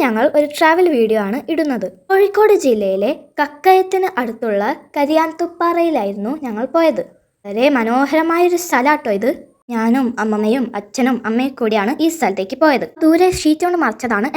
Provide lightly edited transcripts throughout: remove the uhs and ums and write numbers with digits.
ഞങ്ങൾ ഒരു travel video ആണ് ഇടുന്നത്. കോഴിക്കോട് ജില്ലയിലെ കക്കയത്തിന് അടുത്തുള്ള കരിയാൻതുപ്പാറയിലായിരുന്നു ഞങ്ങൾ പോയത്. വളരെ മനോഹരമായൊരു സ്ഥലാട്ടോ ഇത്. ഞാനും അമ്മമ്മയും അച്ഛനും അമ്മയും കൂടിയാണ് ഈ സ്ഥലത്തേക്ക് പോയത്. ദൂരെ ഷീറ്റ് കൊണ്ട് മറച്ചതാണ്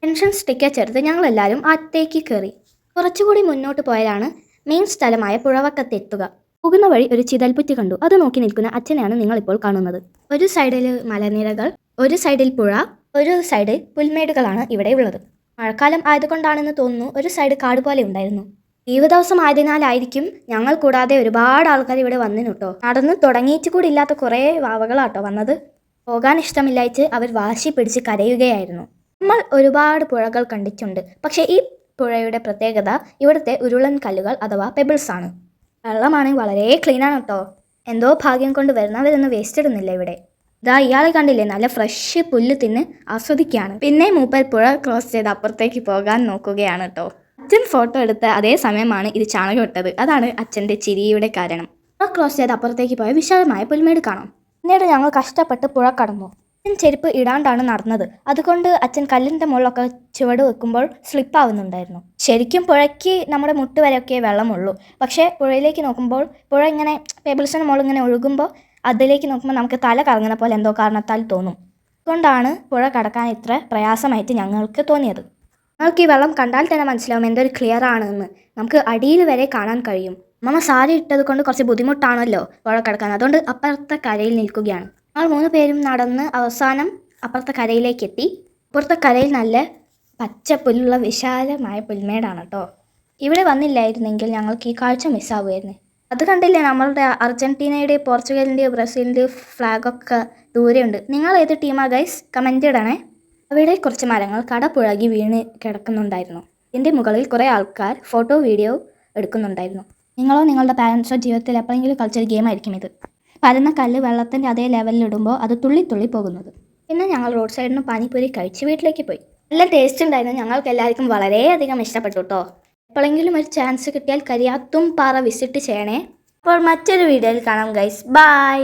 എൻട്രൻസ് ടിക്കറ്റ് എടുത്ത് ഞങ്ങൾ എല്ലാവരും അകത്തേക്ക് കയറി. കുറച്ചുകൂടി മുന്നോട്ട് പോയാലാണ് മെയിൻ സ്ഥലമായ പുഴവക്കത്തെത്തുക. പോകുന്ന വഴി ഒരു ചിതൽപുറ്റ് കണ്ടു. അത് നോക്കി നിൽക്കുന്ന അച്ഛനെയാണ് നിങ്ങൾ ഇപ്പോൾ കാണുന്നത്. ഒരു സൈഡിൽ മലനിരകൾ, ഒരു സൈഡിൽ പുഴ, ഒരു സൈഡിൽ പുൽമേടുകളാണ് ഇവിടെ ഉള്ളത്. മഴക്കാലം ആയതുകൊണ്ടാണെന്ന് തോന്നുന്നു ഒരു സൈഡ് കാട് പോലെ ഉണ്ടായിരുന്നു. ലീവ് ദിവസം ആയതിനാലായിരിക്കും ഞങ്ങൾ കൂടാതെ ഒരുപാട് ആൾക്കാർ ഇവിടെ വന്നിന് കേട്ടോ. നടന്ന് തുടങ്ങിയിട്ട് കൂടി ഇല്ലാത്ത കുറേ വാവകളാട്ടോ വന്നത്. പോകാൻ ഇഷ്ടമില്ലായിട്ട് അവർ വാശി പിടിച്ച് കരയുകയായിരുന്നു. നമ്മൾ ഒരുപാട് പുഴകൾ കണ്ടിട്ടുണ്ട്. പക്ഷേ ഈ പുഴയുടെ പ്രത്യേകത ഇവിടുത്തെ ഉരുളൻ കല്ലുകൾ അഥവാ പെബിൾസ് ആണ്. വെള്ളമാണെങ്കിൽ വളരെ ക്ലീനാണ് കേട്ടോ. എന്തോ ഭാഗ്യം കൊണ്ട് വരുന്നവരൊന്നും വേസ്റ്റ് ഇടുന്നില്ല ഇവിടെ. ഇതാ ഇയാളെ കണ്ടില്ലേ, നല്ല ഫ്രഷ് പുല്ല് തിന്ന് ആസ്വദിക്കുകയാണ്. പിന്നെ മൂപ്പർ പുഴ ക്രോസ് ചെയ്ത് അപ്പുറത്തേക്ക് പോകാൻ നോക്കുകയാണ് കേട്ടോ. അച്ഛൻ ഫോട്ടോ എടുത്ത അതേ സമയമാണ് ഇത് ചാണകം ഇട്ടത്. അതാണ് അച്ഛൻ്റെ ചിരിയുടെ കാരണം. പുഴ ക്രോസ് ചെയ്ത് അപ്പുറത്തേക്ക് പോയ വിശാലമായ പുൽമേട് കാണാം. പിന്നീട് ഞങ്ങൾ കഷ്ടപ്പെട്ട് പുഴ കടന്നു. അച്ഛൻ ചെരുപ്പ് ഇടാണ്ടാണ് നടന്നത്. അതുകൊണ്ട് അച്ഛൻ കല്ലിൻ്റെ മുകളിലൊക്കെ ചുവട് വെക്കുമ്പോൾ സ്ലിപ്പാവുന്നുണ്ടായിരുന്നു. ശരിക്കും പുഴയ്ക്ക് നമ്മുടെ മുട്ട് വരെയൊക്കെ വെള്ളമുള്ളൂ. പക്ഷേ പുഴയിലേക്ക് നോക്കുമ്പോൾ പുഴ ഇങ്ങനെ പേബിൾസിന് മുകളിൽ ഇങ്ങനെ ഒഴുകുമ്പോൾ അതിലേക്ക് നോക്കുമ്പോൾ നമുക്ക് തല കറങ്ങുന്ന പോലെ എന്തോ കാരണത്താൽ തോന്നും. അതുകൊണ്ടാണ് പുഴ കടക്കാൻ ഇത്ര പ്രയാസമായിട്ട് ഞങ്ങൾക്ക് തോന്നിയത്. ഞങ്ങൾക്ക് ഈ വെള്ളം കണ്ടാൽ തന്നെ മനസ്സിലാവും എന്തൊരു ക്ലിയർ ആണെന്ന്. നമുക്ക് അടിയിൽ വരെ കാണാൻ കഴിയും. അമ്മ സാരി ഇട്ടത് കൊണ്ട് കുറച്ച് ബുദ്ധിമുട്ടാണല്ലോ പുഴ കടക്കാൻ. അതുകൊണ്ട് അപ്പുറത്തെ കരയിൽ നിൽക്കുകയാണ്. ഞങ്ങൾ 3 പേരും നടന്ന് അവസാനം അപ്പുറത്തെ കരയിലേക്ക് എത്തി. അപ്പുറത്തെ കരയിൽ നല്ല പച്ച പുല്ലുള്ള വിശാലമായ പുൽമേടാണ് കേട്ടോ. ഇവിടെ വന്നില്ലായിരുന്നെങ്കിൽ ഞങ്ങൾക്ക് ഈ കാഴ്ച മിസ്സാവുമായിരുന്നു. അത് കണ്ടില്ലേ, നമ്മളുടെ അർജൻറ്റീനയുടെ പോർച്ചുഗലിൻ്റെയോ ബ്രസീലിൻ്റെയോ ഫ്ലാഗൊക്കെ ദൂരെയുണ്ട്. നിങ്ങൾ ഏത് ടീമാ ഗൈസ്? കമൻറ്റ് ഇടണേ. അവിടെ കുറച്ച് മരങ്ങൾ കടപുഴകി വീണ് കിടക്കുന്നുണ്ടായിരുന്നു. ഇതിൻ്റെ മുകളിൽ കുറേ ആൾക്കാർ ഫോട്ടോ വീഡിയോ എടുക്കുന്നുണ്ടായിരുന്നു. നിങ്ങളോ നിങ്ങളുടെ പാരൻസോ ജീവിതത്തിൽ എപ്പോഴെങ്കിലും കളിച്ചൊരു ഗെയിമായിരിക്കും ഇത്. പരന്ന കല്ല് വെള്ളത്തിൻ്റെ അതേ ലെവലിലിടുമ്പോൾ അത് തുള്ളി തുള്ളി പോകുന്നത്. പിന്നെ ഞങ്ങൾ റോഡ് സൈഡിൽ നിന്ന് പാനിപ്പൂരി കഴിച്ച് വീട്ടിലേക്ക് പോയി. നല്ല ടേസ്റ്റ് ഉണ്ടായിരുന്നു. ഞങ്ങൾക്ക് എല്ലാവർക്കും വളരെയധികം ഇഷ്ടപ്പെട്ടു കേട്ടോ. എപ്പോഴെങ്കിലും ഒരു ചാൻസ് കിട്ടിയാൽ കരിയാത്തുംപാറ വിസിറ്റ് ചെയ്യണേ. അപ്പോൾ മറ്റൊരു വീഡിയോയിൽ കാണാം ഗൈസ്. ബൈ.